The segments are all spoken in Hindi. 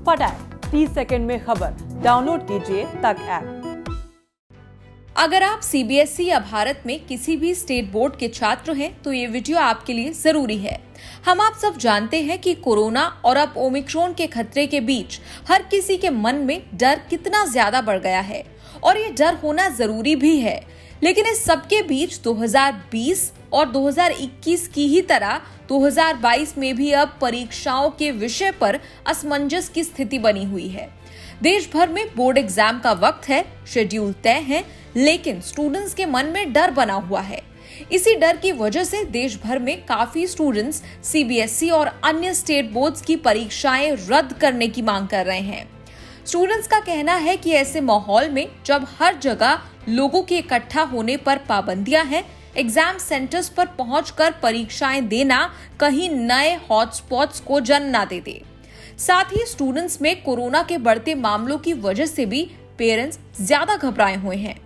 फटाक 30 सेकंड में खबर डाउनलोड कीजिए तक ऐप। अगर आप सीबीएसई या भारत में किसी भी स्टेट बोर्ड के छात्र हैं तो ये वीडियो आपके लिए जरूरी है। हम आप सब जानते हैं कि कोरोना और अब ओमिक्रॉन के खतरे के बीच हर किसी के मन में डर कितना ज्यादा बढ़ गया है और ये डर होना जरूरी भी है। लेकिन इस सबके बीच 2020 और 2021 की ही तरह 2022 में भी अब परीक्षाओं के विषय पर असमंजस की स्थिति बनी हुई है। देश भर में बोर्ड एग्जाम का वक्त है, शेड्यूल तय है, लेकिन स्टूडेंट्स के मन में डर बना हुआ है। इसी डर की वजह से देश भर में काफी स्टूडेंट्स सीबीएसई और अन्य स्टेट बोर्ड्स की परीक्षाएं रद्द करने की मांग कर रहे हैं। स्टूडेंट्स का कहना है कि ऐसे माहौल में जब हर जगह लोगों के इकट्ठा होने पर पाबंदियां हैं, एग्जाम सेंटर्स पर पहुंचकर परीक्षाएं देना कहीं नए हॉटस्पॉट्स को जन्म ना दे दे। साथ ही स्टूडेंट्स में कोरोना के बढ़ते मामलों की वजह से भी पेरेंट्स ज्यादा घबराए हुए हैं।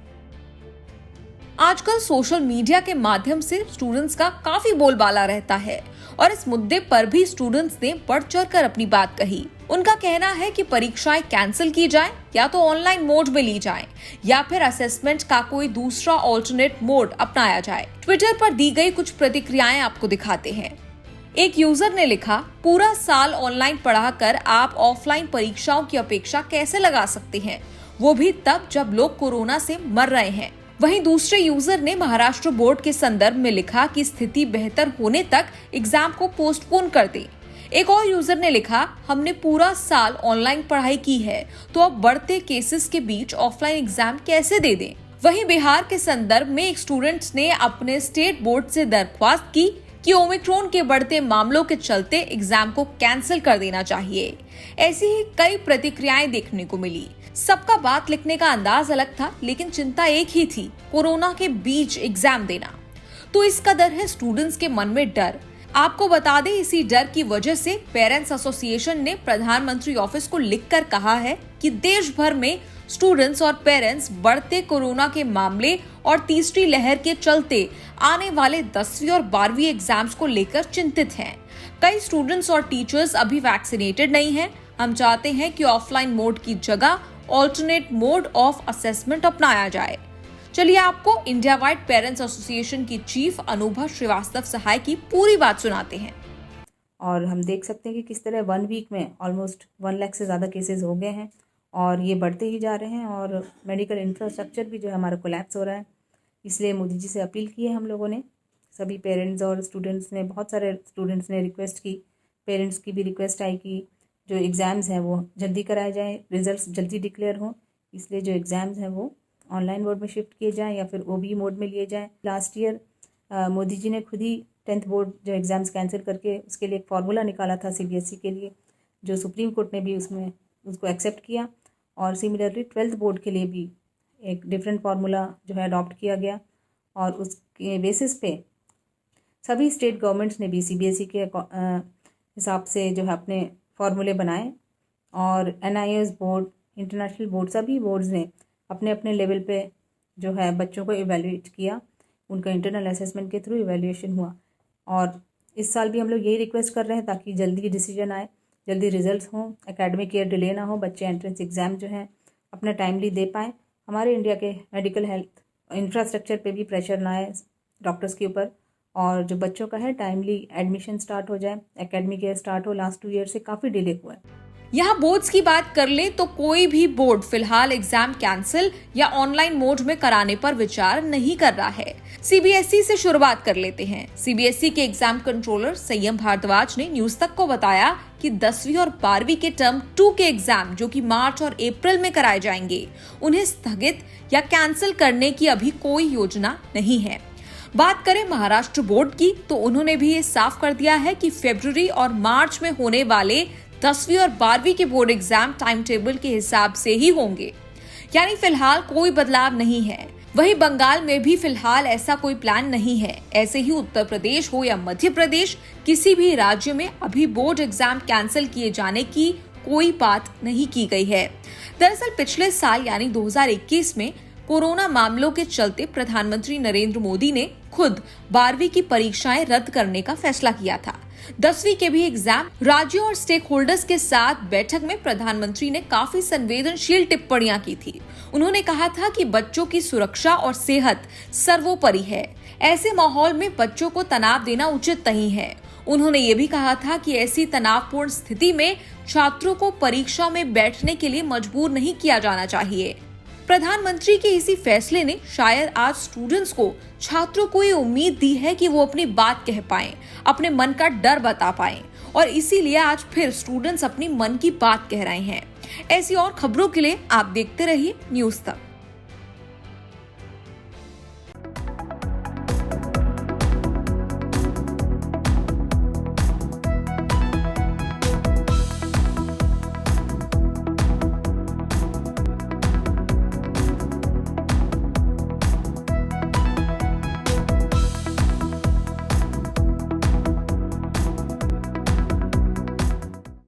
आजकल सोशल मीडिया के माध्यम से स्टूडेंट्स का काफी बोलबाला रहता है और इस मुद्दे पर भी स्टूडेंट्स ने बढ़ चढ़कर अपनी बात कही। उनका कहना है कि परीक्षाएं कैंसिल की जाए या तो ऑनलाइन मोड में ली जाए या फिर असेसमेंट का कोई दूसरा ऑल्टरनेट मोड अपनाया जाए। ट्विटर पर दी गई कुछ प्रतिक्रियाएं आपको दिखाते हैं। एक यूजर ने लिखा, पूरा साल ऑनलाइन पढ़ाकर आप ऑफलाइन परीक्षाओं की अपेक्षा कैसे लगा सकते हैं, वो भी तब जब लोग कोरोना से मर रहे हैं। वहीं दूसरे यूजर ने महाराष्ट्र बोर्ड के संदर्भ में लिखा कि स्थिति बेहतर होने तक एग्जाम को पोस्टपोन कर दें। एक और यूजर ने लिखा, हमने पूरा साल ऑनलाइन पढ़ाई की है तो अब बढ़ते केसेस के बीच ऑफलाइन एग्जाम कैसे दे दें। वहीं बिहार के संदर्भ में एक स्टूडेंट्स ने अपने स्टेट बोर्ड से दरख्वास्त की कि ओमिक्रॉन के बढ़ते मामलों के चलते एग्जाम को कैंसिल कर देना चाहिए। ऐसी ही कई प्रतिक्रियाएं देखने को मिली। सबका बात लिखने का अंदाज अलग था, लेकिन चिंता एक ही थी, कोरोना के बीच एग्जाम देना। तो इस कदर है स्टूडेंट्स के मन में डर। आपको बता दें, इसी डर की वजह से पेरेंट्स एसोसिएशन ने प्रधानमंत्री ऑफिस को लिखकर कहा है कि देश भर में स्टूडेंट्स और पेरेंट्स बढ़ते कोरोना के मामले और तीसरी लहर के चलते आने वाले 10वीं और 12वीं एग्जाम्स को लेकर चिंतित हैं। कई स्टूडेंट्स और टीचर्स अभी वैक्सीनेटेड नहीं हैं। हम चाहते हैं कि ऑफलाइन मोड की जगह ऑल्टरनेट मोड ऑफ असेसमेंट अपनाया जाए। चलिए आपको इंडिया वाइड पेरेंट्स एसोसिएशन की चीफ अनुभव श्रीवास्तव सहाय की पूरी बात सुनाते हैं। और हम देख सकते हैं कि किस तरह 1 वीक में ऑलमोस्ट 1 लाख से ज़्यादा केसेस हो गए हैं और ये बढ़ते ही जा रहे हैं और मेडिकल इंफ्रास्ट्रक्चर भी जो है हमारा कोलैप्स हो रहा है। इसलिए मोदी जी से अपील की है हम लोगों ने, सभी पेरेंट्स और स्टूडेंट्स ने, बहुत सारे स्टूडेंट्स ने रिक्वेस्ट की, पेरेंट्स की भी रिक्वेस्ट आई कि जो एग्ज़ाम्स हैं वो जल्दी कराए जाएँ, रिजल्ट्स जल्दी डिक्लेयर हों। इसलिए जो एग्ज़ाम्स हैं वो ऑनलाइन मोड में शिफ्ट किए जाएँ या फिर ओबी मोड में लिए जाएँ। लास्ट ईयर मोदी जी ने खुद ही 10th बोर्ड जो एग्ज़ाम्स कैंसिल करके उसके लिए एक फार्मूला निकाला था सीबीएसई के लिए, जो सुप्रीम कोर्ट ने भी उसमें उसको एक्सेप्ट किया। और सिमिलरली 12th बोर्ड के लिए भी एक डिफरेंट फार्मूला जो है अडॉप्ट किया गया और उसके बेसिस पे सभी स्टेट गवर्नमेंट्स ने भी सीबीएसई के हिसाब से जो है अपने फार्मूले बनाए और NIOS बोर्ड, इंटरनेशनल बोर्ड, सभी बोर्ड्स ने अपने अपने लेवल पे जो है बच्चों को इवैल्यूएट किया। उनका इंटरनल असेसमेंट के थ्रू इवैल्यूएशन हुआ और इस साल भी हम लोग यही रिक्वेस्ट कर रहे हैं ताकि जल्दी डिसीजन आए, जल्दी रिजल्ट्स हों, एकेडमिक ईयर डिले ना हो, बच्चे एंट्रेंस एग्ज़ाम जो है अपना टाइमली दे पाएँ। हमारे इंडिया के मेडिकल हेल्थ इंफ्रास्ट्रक्चर पे भी प्रेशर ना आए डॉक्टर्स के ऊपर और जो बच्चों का है टाइमली एडमिशन स्टार्ट हो जाए, एकेडमिक ईयर स्टार्ट हो। लास्ट 2 ईयर से काफ़ी डिले हुआ है। यहाँ बोर्ड्स की बात कर ले तो कोई भी बोर्ड फिलहाल एग्जाम कैंसिल या ऑनलाइन मोड में कराने पर विचार नहीं कर रहा है। सीबीएसई से शुरुआत कर लेते हैं। सीबीएसई के एग्जाम कंट्रोलर संयम भारद्वाज ने न्यूज तक को बताया कि 10वीं और 12वीं के टर्म 2 के एग्जाम जो कि मार्च और अप्रैल में कराए जाएंगे, उन्हें स्थगित या कैंसिल करने की अभी कोई योजना नहीं है। बात करें महाराष्ट्र बोर्ड की तो उन्होंने भी ये साफ कर दिया है कि फरवरी और मार्च में होने वाले 10वीं और 12वीं के बोर्ड एग्जाम टाइम टेबल के हिसाब से ही होंगे, यानी फिलहाल कोई बदलाव नहीं है। वहीं बंगाल में भी फिलहाल ऐसा कोई प्लान नहीं है। ऐसे ही उत्तर प्रदेश हो या मध्य प्रदेश, किसी भी राज्य में अभी बोर्ड एग्जाम कैंसिल किए जाने की कोई बात नहीं की गई है। दरअसल पिछले साल यानी 2021 में कोरोना मामलों के चलते प्रधानमंत्री नरेंद्र मोदी ने खुद 12वीं की परीक्षाएं रद्द करने का फैसला किया था। 10वीं के भी एग्जाम राज्यों और स्टेक होल्डर्स के साथ बैठक में प्रधानमंत्री ने काफी संवेदनशील टिप्पणियां की थी। उन्होंने कहा था कि बच्चों की सुरक्षा और सेहत सर्वोपरि है। ऐसे माहौल में बच्चों को तनाव देना उचित नहीं है। उन्होंने ये भी कहा था कि ऐसी तनावपूर्ण स्थिति में छात्रों को परीक्षा में बैठने के लिए मजबूर नहीं किया जाना चाहिए। प्रधानमंत्री के इसी फैसले ने शायद आज स्टूडेंट्स को, छात्रों को ये उम्मीद दी है कि वो अपनी बात कह पाएं, अपने मन का डर बता पाएं, और इसीलिए आज फिर स्टूडेंट्स अपनी मन की बात कह रहे हैं। ऐसी और खबरों के लिए आप देखते रहिए न्यूज़ तक।